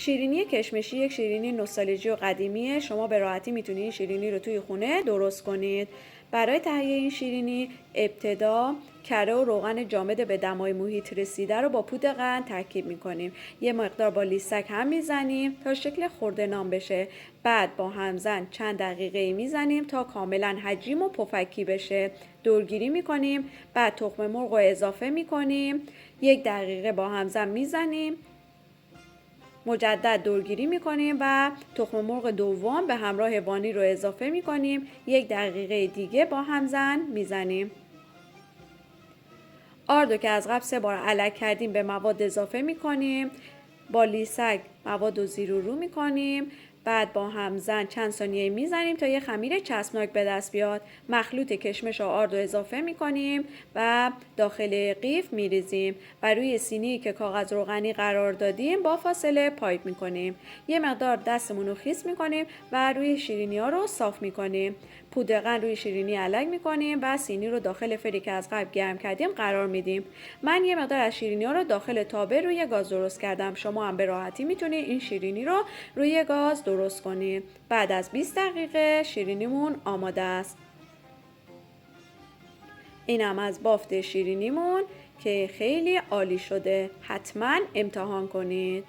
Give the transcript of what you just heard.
شیرینی کشمشی یک شیرینی نوستالژی و قدیمیه. شما به راحتی میتونید این شیرینی رو توی خونه درست کنید. برای تهیه این شیرینی ابتدا کره و روغن جامد به دمای محیط رسیده رو با پودر قند ترکیب میکنیم. یه مقدار با لیسک هم میزنیم تا شکل خرده نان بشه. بعد با همزن چند دقیقه میزنیم تا کاملا حجیم و پفکی بشه. دورگیری میکنیم. بعد تخم مرغ رو اضافه میکنیم. 1 دقیقه با همزن میزنیم. مجدد دورگیری میکنیم و تخم مرغ دوم به همراه وانیل رو اضافه میکنیم. 1 دقیقه دیگه با همزن میزنیم. آردو که از قبل 3 بار علک کردیم به مواد اضافه میکنیم. با لیسک مواد رو زیر و رو میکنیم. بعد با همزن چند ثانیه میزنیم تا یه خمیر چسبناک به دست بیاد. مخلوط کشمش و آرد رو اضافه میکنیم و داخل قیف میریزیم و روی سینی که کاغذ روغنی قرار دادیم با فاصله پایپ میکنیم. یه مقدار دستمون رو خیس میکنیم و روی شیرینی ها رو صاف میکنیم. پودر قند روی شیرینی علک میکنیم و سینی رو داخل فری که از قبل گرم کردیم قرار میدیم. من یه مقدار از شیرینی ها رو داخل تابه روی گاز درست کردم. شما هم به راحتی میتونید این شیرینی رو روی گاز درست کنید. بعد از 20 دقیقه شیرینیمون آماده است. اینم از بافت شیرینیمون که خیلی عالی شده. حتما امتحان کنید.